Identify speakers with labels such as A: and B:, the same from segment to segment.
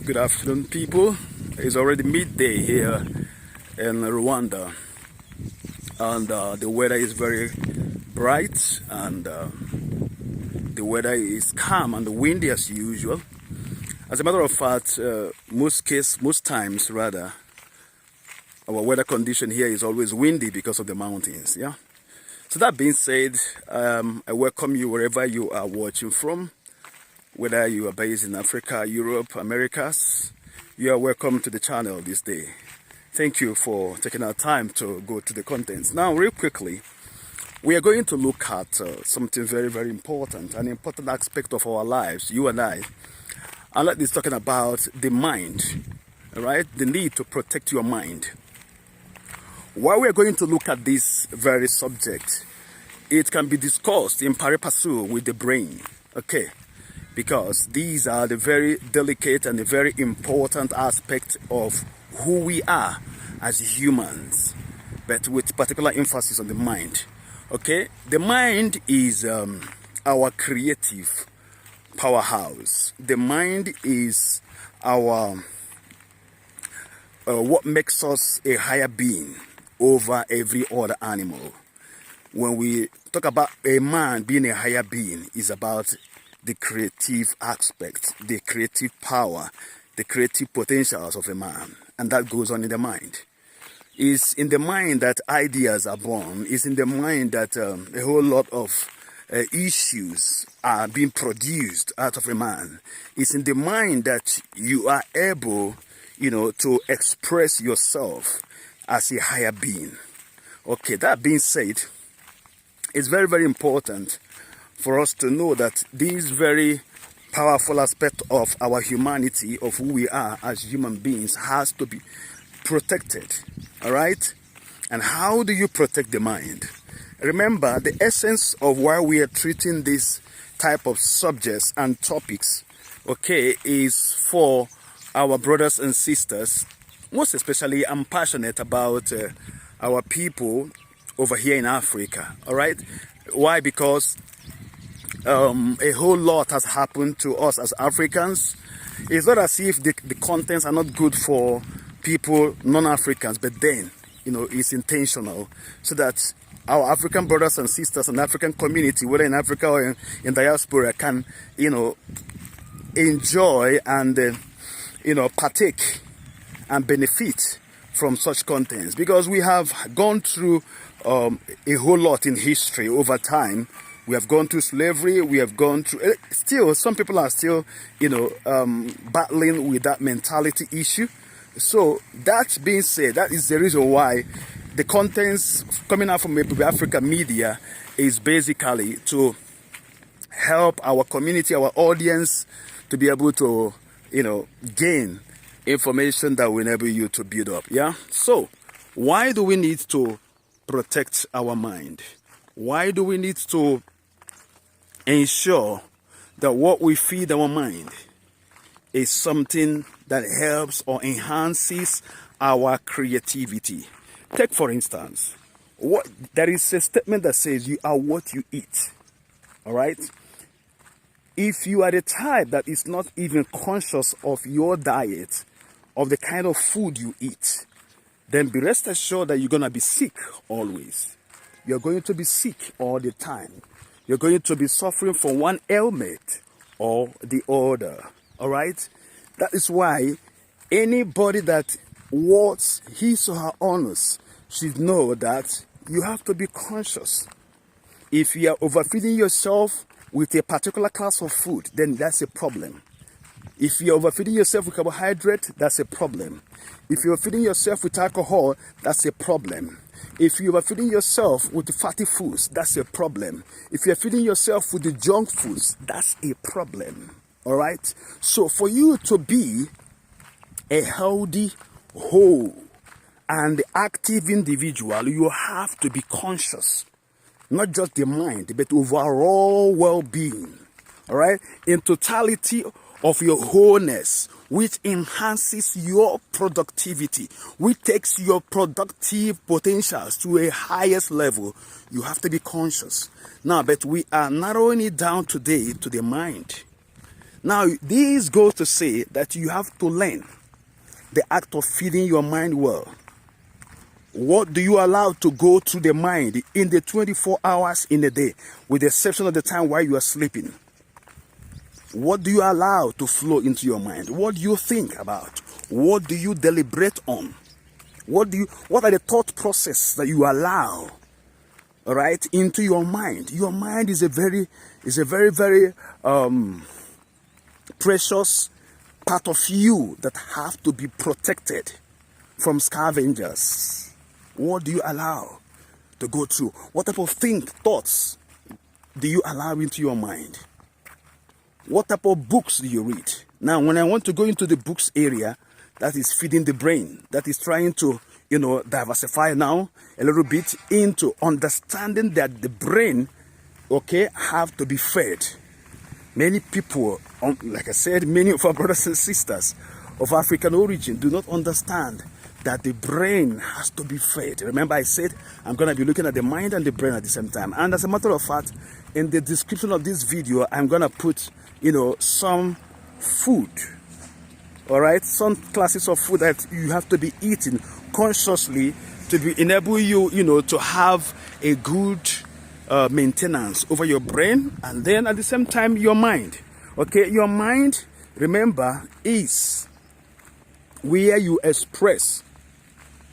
A: Good afternoon, people. It's already midday here in Rwanda, and the weather is very bright, and the weather is calm and windy as usual. As a matter of fact, most times rather, our weather condition here is always windy because of the mountains. Yeah. So that being said, I welcome you wherever you are watching from. Whether you are based in Africa, Europe, Americas, you are welcome to the channel this day. Thank you for taking our time to go to the contents. Now, real quickly, we are going to look at something very, very important, an important aspect of our lives, you and I. And that is talking about the mind, all right? The need to protect your mind. While we are going to look at this very subject, it can be discussed in pari passu with the brain, okay? Because these are the very delicate and the very important aspect of who we are as humans, but with particular emphasis on the mind. Okay, the mind is our creative powerhouse. The mind is our what makes us a higher being over every other animal. When we talk about a man being a higher being, is about the creative aspect, the creative power, the creative potentials of a man. And that goes on in the mind. It's in the mind that ideas are born. It's in the mind that a whole lot of issues are being produced out of a man. It's in the mind that you are able, to express yourself as a higher being. Okay, that being said, it's very, very important for us to know that this very powerful aspect of our humanity, of who we are as human beings, has to be protected, all right? And how do you protect the mind? Remember, the essence of why we are treating this type of subjects and topics, okay, is for our brothers and sisters. Most especially, I'm passionate about our people over here in Africa, all right? Why? Because a whole lot has happened to us as Africans. It's not as if the contents are not good for people, non-Africans, but then, it's intentional so that our African brothers and sisters and African community, whether in Africa or in diaspora, can, enjoy and, partake and benefit from such contents. Because we have gone through a whole lot in history over time. We have gone through slavery. We have gone through... Still, some people are still, battling with that mentality issue. So, that being said, that is the reason why the contents coming out from Africa media is basically to help our community, our audience, to be able to, gain information that will enable you to build up. Yeah? So, why do we need to protect our mind? Why do we need to ensure that what we feed our mind is something that helps or enhances our creativity? Take, for instance, there is a statement that says you are what you eat. All right? If you are the type that is not even conscious of your diet, of the kind of food you eat, then be rest assured that you're going to be sick always. You're going to be sick all the time. You're going to be suffering from one ailment or the other. All right? That is why anybody that wants his or her honors should know that you have to be conscious. If you are overfeeding yourself with a particular class of food, then that's a problem. If you're overfeeding yourself with carbohydrate, that's a problem. If you're feeding yourself with alcohol, that's a problem. If you are feeding yourself with the fatty foods, that's a problem. If you're feeding yourself with the junk foods, that's a problem. All right? So for you to be a healthy, whole, and active individual, you have to be conscious. Not just the mind, but overall well-being. All right? In totality of your wholeness, which enhances your productivity, which takes your productive potentials to a highest level. You have to be conscious. Now, but we are narrowing it down today to the mind. Now, this goes to say that you have to learn the act of feeding your mind well. What do you allow to go through the mind in the 24 hours in a day, with the exception of the time while you are sleeping? What do you allow to flow into your mind? What do you think about? What do you deliberate on? What are the thought process that you allow, all right, into your mind? Your mind is a very, very precious part of you that have to be protected from scavengers. What do you allow to go through? What type of thoughts do you allow into your mind? What type of books do you read? Now, when I want to go into the books area, that is feeding the brain, that is trying to, diversify now a little bit into understanding that the brain, okay, have to be fed. Many people, like I said, many of our brothers and sisters of African origin do not understand that the brain has to be fed. Remember, I said I'm going to be looking at the mind and the brain at the same time. And as a matter of fact, in the description of this video, I'm going to put, some food, all right, some classes of food that you have to be eating consciously to enable you, to have a good maintenance over your brain, and then at the same time your mind. Okay, your mind, remember, is where you express,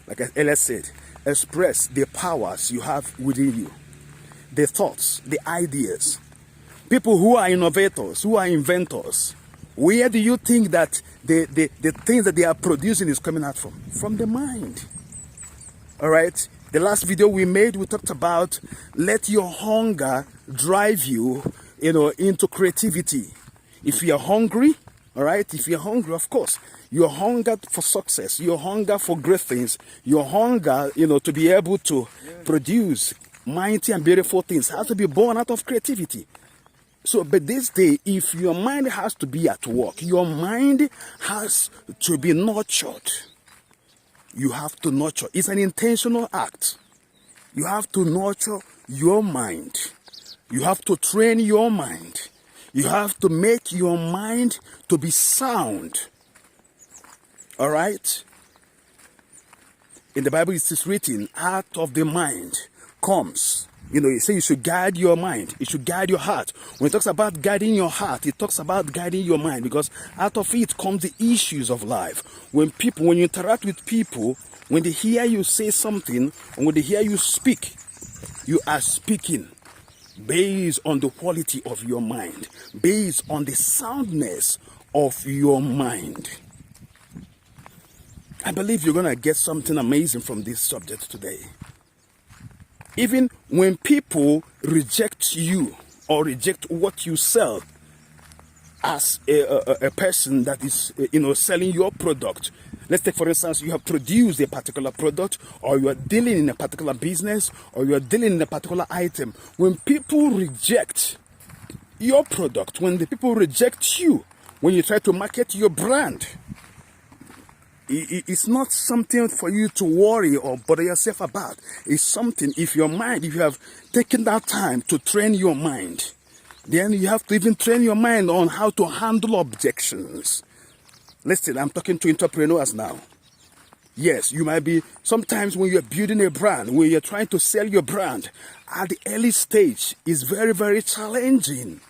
A: like I earlier said, express the powers you have within you, the thoughts, the ideas. People who are innovators, who are inventors, where do you think that the things that they are producing is coming out from? From the mind. All right. The last video we made, we talked about let your hunger drive you, into creativity. If you are hungry, all right, if you're hungry, of course, you're hunger for success, you're hunger for great things, your hunger, to be able to produce mighty and beautiful things has to be born out of creativity. So, but this day, if your mind has to be at work, your mind has to be nurtured. You have to nurture. It's an intentional act. You have to nurture your mind. You have to train your mind. You have to make your mind to be sound. All right? In the Bible, it is written, out of the mind comes. It says you should guide your mind. It should guide your heart. When it talks about guiding your heart, it talks about guiding your mind, because out of it comes the issues of life. When you interact with people, when they hear you say something, and when they hear you speak, you are speaking based on the quality of your mind, based on the soundness of your mind. I believe you're going to get something amazing from this subject today. Even when people reject you or reject what you sell as a person that is, selling your product. Let's take, for instance, you have produced a particular product, or you are dealing in a particular business, or you are dealing in a particular item. When people reject your product, when the people reject you, when you try to market your brand, it's not something for you to worry or bother yourself about. It's something, if you have taken that time to train your mind, then you have to even train your mind on how to handle objections. Listen, I'm talking to entrepreneurs now. Yes, you might be, sometimes when you're building a brand, when you're trying to sell your brand, at the early stage, it's very, very challenging.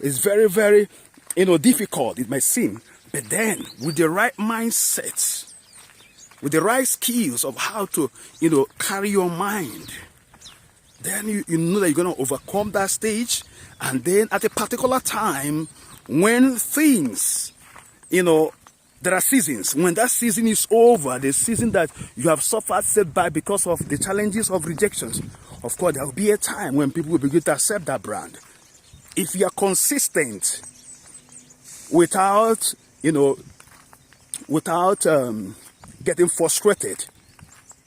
A: It's very, very, difficult, it might seem. But then, with the right mindset, with the right skills of how to, carry your mind, then you know that you're going to overcome that stage. And then at a particular time, when things, there are seasons. When that season is over, the season that you have suffered setback because of the challenges of rejections, of course, there will be a time when people will begin to accept that brand. If you are consistent without getting frustrated,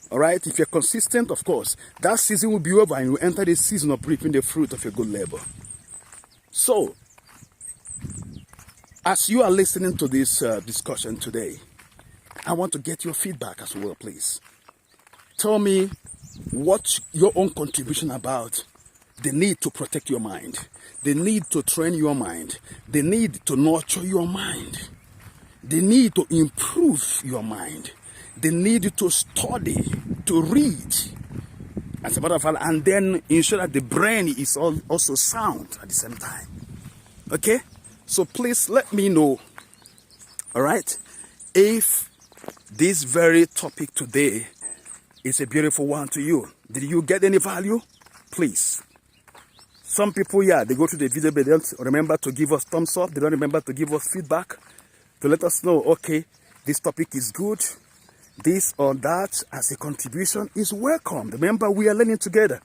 A: all right? If you're consistent, of course, that season will be over and you enter the season of reaping the fruit of your good labor. So, as you are listening to this discussion today, I want to get your feedback as well, please. Tell me what your own contribution about the need to protect your mind, the need to train your mind, the need to nurture your mind, the need to improve your mind, the need to study, to read, as a matter of fact, and then ensure that the brain is also sound at the same time. Okay? So please let me know, all right, if this very topic today is a beautiful one to you. Did you get any value? Please. Some people, yeah, they go to the video, but they don't remember to give us thumbs up. They don't remember to give us feedback, to let us know, okay, this topic is good. This or that as a contribution is welcome. Remember, we are learning together.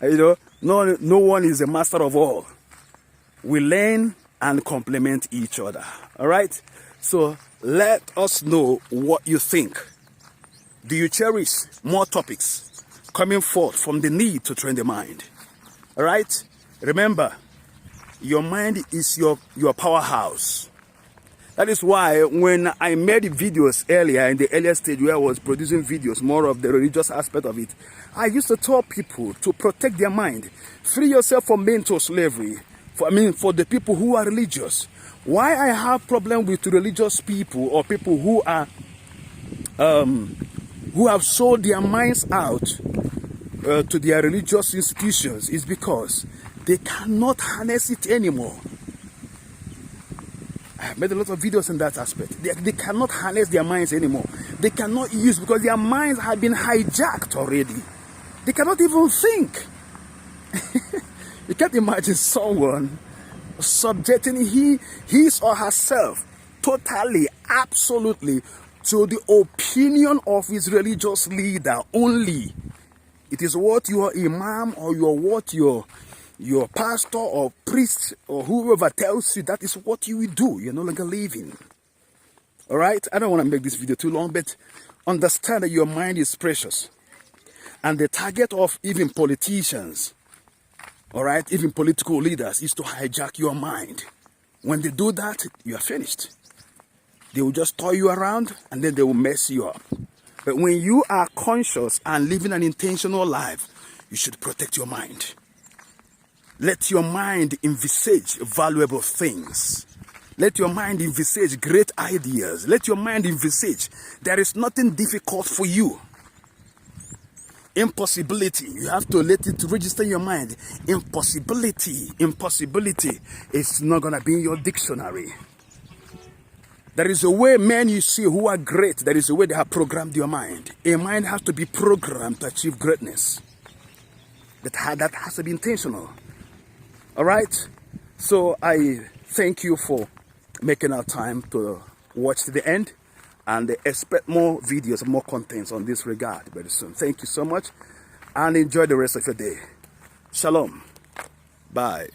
A: You know, no one is a master of all. We learn and complement each other. All right? So let us know what you think. Do you cherish more topics coming forth from the need to train the mind? All right? Remember, your mind is your powerhouse. That is why when I made videos earlier, in the earlier stage where I was producing videos, more of the religious aspect of it, I used to tell people to protect their mind. Free yourself from mental slavery. For the people who are religious. Why I have problem with religious people or people who have sold their minds out to their religious institutions is because they cannot harness it anymore. I have made a lot of videos in that aspect. They cannot harness their minds anymore. They cannot use, because their minds have been hijacked already. They cannot even think. You can't imagine someone subjecting his or herself totally, absolutely to the opinion of his religious leader only. It is what your imam or your pastor or priest or whoever tells you, that is what you will do. You're no longer living. All right? I don't want to make this video too long, but understand that your mind is precious. And the target of even politicians, all right, even political leaders, is to hijack your mind. When they do that, you are finished. They will just toy you around and then they will mess you up. But when you are conscious and living an intentional life, you should protect your mind. Let your mind envisage valuable things. Let your mind envisage great ideas. Let your mind envisage there is nothing difficult for you. Impossibility, you have to let it register in your mind. Impossibility is not going to be in your dictionary. There is a way men you see who are great, there is a way they have programmed your mind. A mind has to be programmed to achieve greatness. That has to be intentional. All right? So I thank you for making our time to watch to the end. And expect more videos, more contents on this regard very soon. Thank you so much. And enjoy the rest of your day. Shalom. Bye.